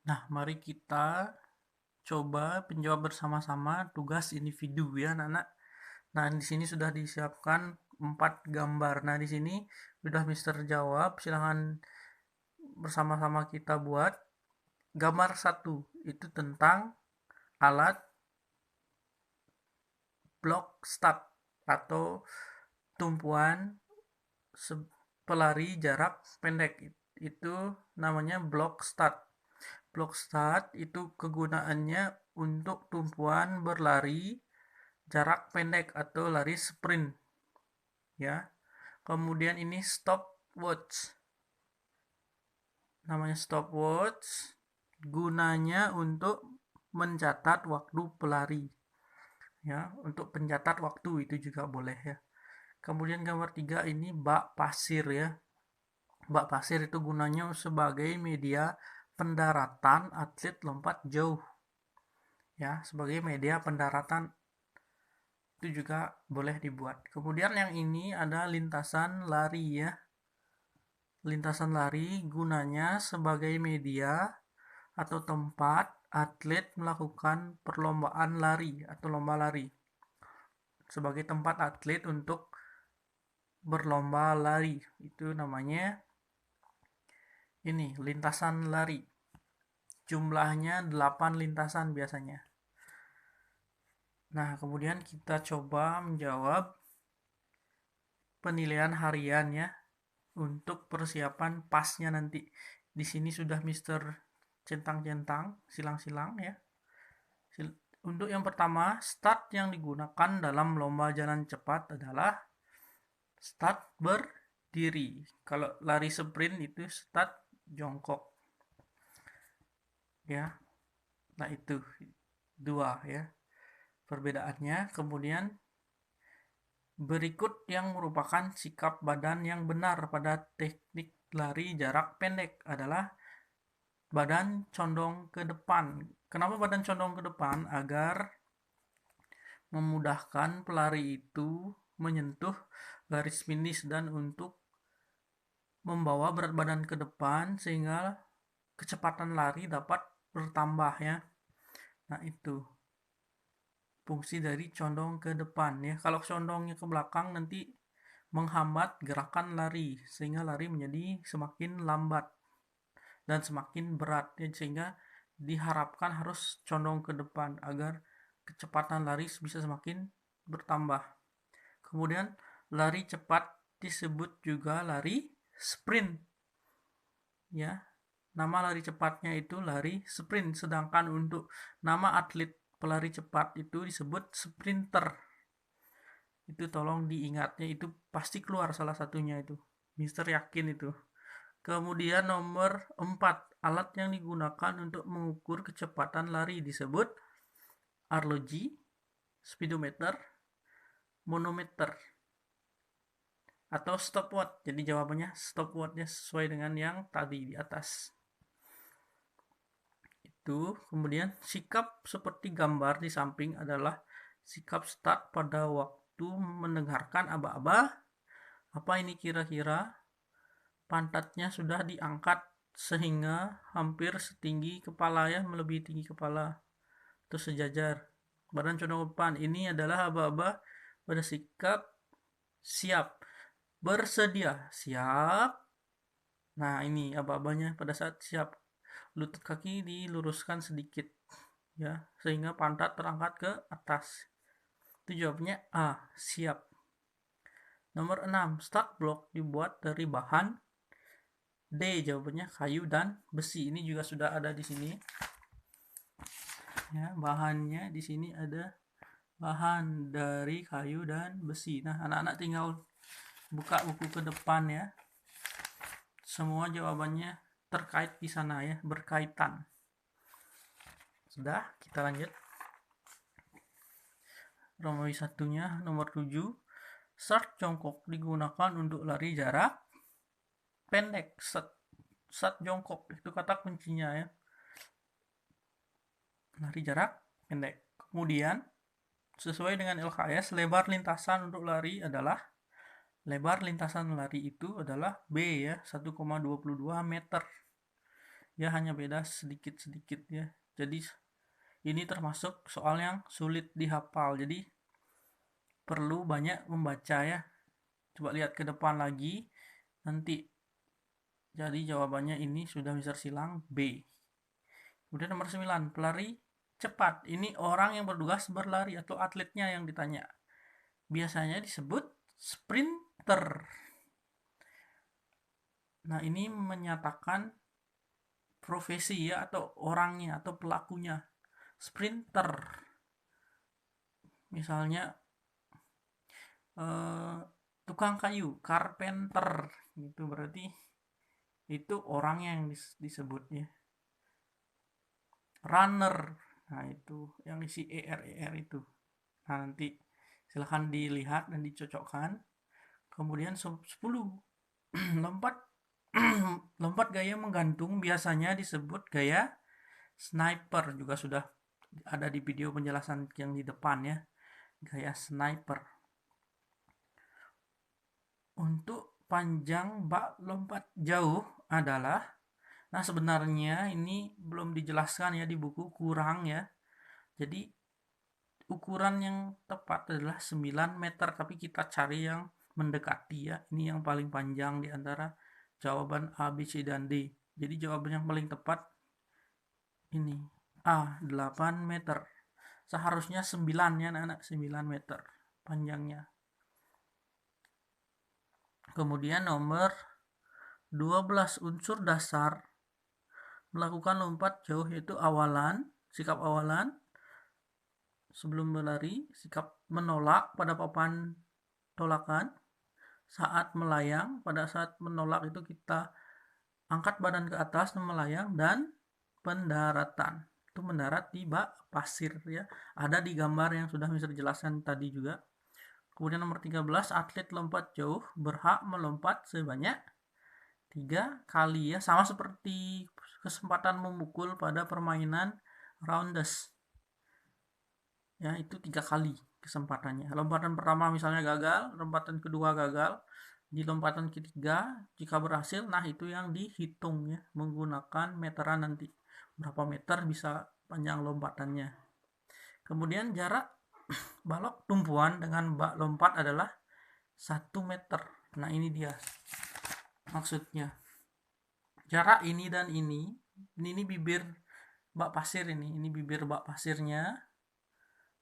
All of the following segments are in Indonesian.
Nah, mari kita coba menjawab bersama-sama tugas individu ya, anak-anak. Nah, di sini sudah disiapkan 4 gambar. Nah, di sini sudah Mister jawab. Silahkan bersama-sama kita buat. Gambar 1 itu tentang alat block start atau tumpuan pelari jarak pendek. Itu namanya block start. Block start itu kegunaannya untuk tumpuan berlari jarak pendek atau lari sprint ya. Kemudian ini stopwatch. Namanya stopwatch, gunanya untuk mencatat waktu pelari. Ya, untuk pencatat waktu itu juga boleh ya. Kemudian gambar 3 ini bak pasir ya. Bak pasir itu gunanya sebagai media pendaratan atlet lompat jauh. Ya, sebagai media pendaratan itu juga boleh dibuat. Kemudian yang ini ada lintasan lari ya. Lintasan lari gunanya sebagai media atau tempat atlet melakukan perlombaan lari atau lomba lari. Sebagai tempat atlet untuk berlomba lari. Itu namanya ini lintasan lari. Jumlahnya 8 lintasan biasanya. Nah, kemudian kita coba menjawab penilaian harian ya untuk persiapan pasnya nanti. Di sini sudah Mister centang-centang, silang-silang ya. Untuk yang pertama, start yang digunakan dalam lomba jalan cepat adalah start berdiri. Kalau lari sprint itu start jongkok. Ya. Nah, itu dua ya perbedaannya. Kemudian berikut yang merupakan sikap badan yang benar pada teknik lari jarak pendek adalah badan condong ke depan. Kenapa badan condong ke depan? Agar memudahkan pelari itu menyentuh garis finish dan untuk membawa berat badan ke depan sehingga kecepatan lari dapat bertambah ya. Nah, itu fungsi dari condong ke depan ya. Kalau condongnya ke belakang nanti menghambat gerakan lari sehingga lari menjadi semakin lambat dan semakin berat ya, sehingga diharapkan harus condong ke depan agar kecepatan lari bisa semakin bertambah. Kemudian lari cepat disebut juga lari sprint ya. Nama lari cepatnya itu lari sprint, sedangkan untuk nama atlet pelari cepat itu disebut sprinter. Itu tolong diingatnya, itu pasti keluar salah satunya itu. Mister yakin itu. Kemudian nomor 4, alat yang digunakan untuk mengukur kecepatan lari disebut arloji, speedometer, manometer, atau stopwatch. Jadi jawabannya stopwatchnya sesuai dengan yang tadi di atas. Itu kemudian sikap seperti gambar di samping adalah sikap start pada waktu mendengarkan aba-aba. Apa ini kira-kira? Pantatnya sudah diangkat sehingga hampir setinggi kepala ya, melebihi tinggi kepala. Terus sejajar. Badan condong ke depan. Ini adalah aba-aba pada sikap siap. Bersedia. Siap. Nah, ini aba-abanya pada saat siap. Lutut kaki diluruskan sedikit ya, sehingga pantat terangkat ke atas. Itu jawabnya A, siap. Nomor 6, start block dibuat dari bahan D, jawabannya kayu dan besi. Ini juga sudah ada di sini. Ya, bahannya di sini ada bahan dari kayu dan besi. Nah, anak-anak tinggal buka buku ke depan ya. Semua jawabannya terkait di sana ya, berkaitan. Sudah, kita lanjut. Romawi satunya nomor 7. Start jongkok digunakan untuk lari jarak pendek. Start jongkok itu kata kuncinya ya. Lari jarak pendek. Kemudian sesuai dengan LKS, lebar lintasan untuk lari adalah lebar lintasan lari itu adalah B ya, 1,22 meter. ya hanya beda sedikit-sedikit ya. Jadi ini termasuk soal yang sulit dihafal, jadi perlu banyak membaca ya. Coba lihat ke depan lagi nanti. Jadi jawabannya ini sudah bisa silang B. Kemudian nomor 9, pelari cepat. Ini orang yang bertugas berlari atau atletnya yang ditanya. Biasanya disebut sprinter. Nah, ini menyatakan profesi ya, atau orangnya atau pelakunya. Sprinter. Misalnya tukang kayu, carpenter gitu, berarti itu orang yang disebut ya. Runner, nah itu yang isi er itu. Nah, nanti silahkan dilihat dan dicocokkan. Kemudian 10 lompat lompat gaya menggantung biasanya disebut gaya sniper, juga sudah ada di video penjelasan yang di depan ya, gaya sniper. Untuk panjang bak lompat jauh adalah, nah sebenarnya ini belum dijelaskan ya di buku, kurang ya. Jadi ukuran yang tepat adalah 9 meter, tapi kita cari yang mendekati ya. Ini yang paling panjang di antara jawaban A, B, C, dan D. Jadi jawaban yang paling tepat ini A, 8 meter. Seharusnya 9 ya anak-anak, 9 meter panjangnya. Kemudian nomor 12, unsur dasar melakukan lompat jauh yaitu awalan, sikap awalan sebelum berlari, sikap menolak pada papan tolakan, saat melayang, pada saat menolak itu kita angkat badan ke atas dan melayang, dan pendaratan, itu mendarat di bak pasir ya, ada di gambar yang sudah bisa dijelaskan tadi juga. Kemudian nomor 13, atlet lompat jauh berhak melompat sebanyak 3 kali ya, sama seperti kesempatan memukul pada permainan rounders ya, itu 3 kali kesempatannya. Lompatan pertama misalnya gagal, lompatan kedua gagal, di lompatan ketiga jika berhasil, nah itu yang dihitung ya, menggunakan meteran nanti berapa meter bisa panjang lompatannya. Kemudian jarak balok tumpuan dengan bak lompat adalah 1 meter. Nah ini dia maksudnya, jarak ini dan ini bibir bak pasir, ini bibir bak pasirnya,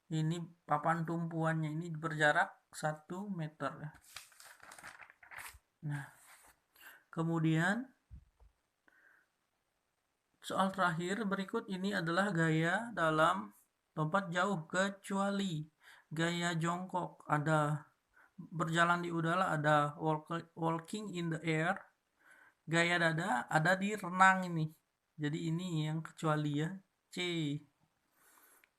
ini papan tumpuannya, ini berjarak 1 meter. Nah, kemudian soal terakhir berikut ini adalah gaya dalam lompat jauh, kecuali gaya jongkok, ada berjalan di udara, ada walking in the air, gaya dada ada di renang ini. Jadi ini yang kecuali ya, C.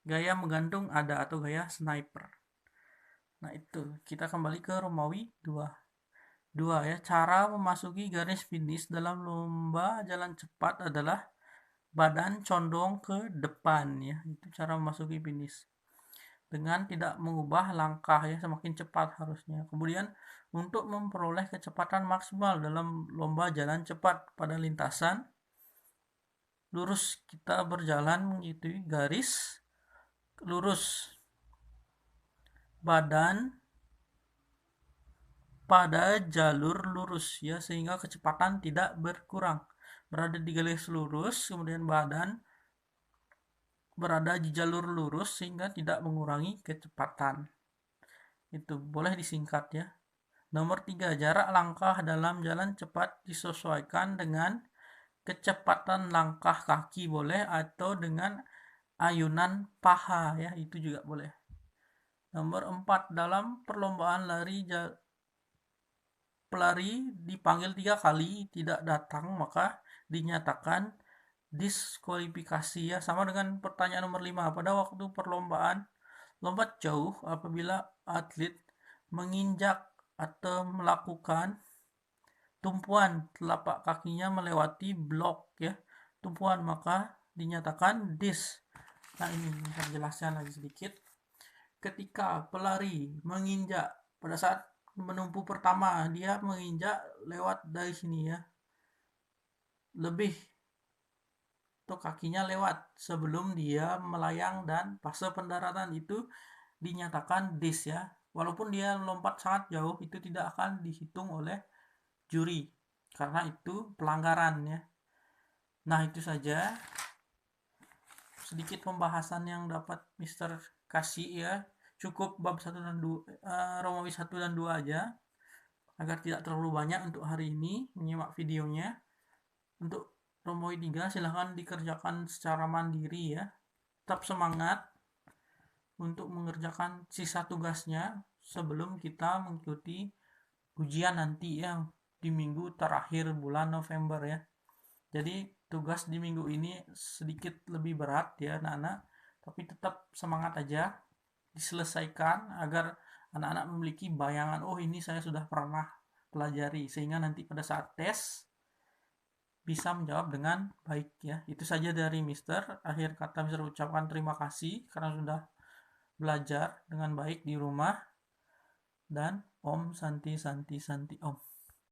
Gaya menggantung ada, atau gaya sniper. Nah itu, kita kembali ke Romawi 2 ya, cara memasuki garis finish dalam lomba jalan cepat adalah badan condong ke depan ya, itu cara memasuki finish dengan tidak mengubah langkah ya, semakin cepat harusnya. Kemudian untuk memperoleh kecepatan maksimal dalam lomba jalan cepat pada lintasan lurus, kita berjalan mengikuti garis lurus badan pada jalur lurus ya, sehingga kecepatan tidak berkurang. Berada di garis lurus, kemudian badan berada di jalur lurus sehingga tidak mengurangi kecepatan. Itu boleh disingkat ya. Nomor 3, jarak langkah dalam jalan cepat disesuaikan dengan kecepatan langkah kaki boleh, atau dengan ayunan paha ya, itu juga boleh. Nomor 4, dalam perlombaan lari pelari dipanggil 3 kali tidak datang maka dinyatakan diskualifikasi ya, sama dengan pertanyaan nomor 5. Pada waktu perlombaan lompat jauh, apabila atlet menginjak atau melakukan tumpuan telapak kakinya melewati blok ya, tumpuan, maka dinyatakan dis. Nah ini saya jelaskan lagi sedikit. Ketika pelari menginjak pada saat menumpu pertama, dia menginjak lewat dari sini ya, lebih atau kakinya lewat sebelum dia melayang, dan fase pendaratan itu dinyatakan dis ya. Walaupun dia lompat sangat jauh, itu tidak akan dihitung oleh juri karena itu pelanggaran ya. Nah, itu saja sedikit pembahasan yang dapat Mister kasih ya. Cukup bab 1 dan 2, Romawi 1 dan 2 aja agar tidak terlalu banyak untuk hari ini menyimak videonya. Untuk Romawi 3 silahkan dikerjakan secara mandiri ya. Tetap semangat untuk mengerjakan sisa tugasnya sebelum kita mengikuti ujian nanti yang di minggu terakhir bulan November ya. Jadi tugas di minggu ini sedikit lebih berat ya anak-anak, tapi tetap semangat aja diselesaikan agar anak-anak memiliki bayangan, oh ini saya sudah pernah pelajari, sehingga nanti pada saat tes bisa menjawab dengan baik ya. Itu saja dari Mister. Akhir kata Mister ucapkan terima kasih karena sudah belajar dengan baik di rumah, dan Om Santi Santi Santi Om.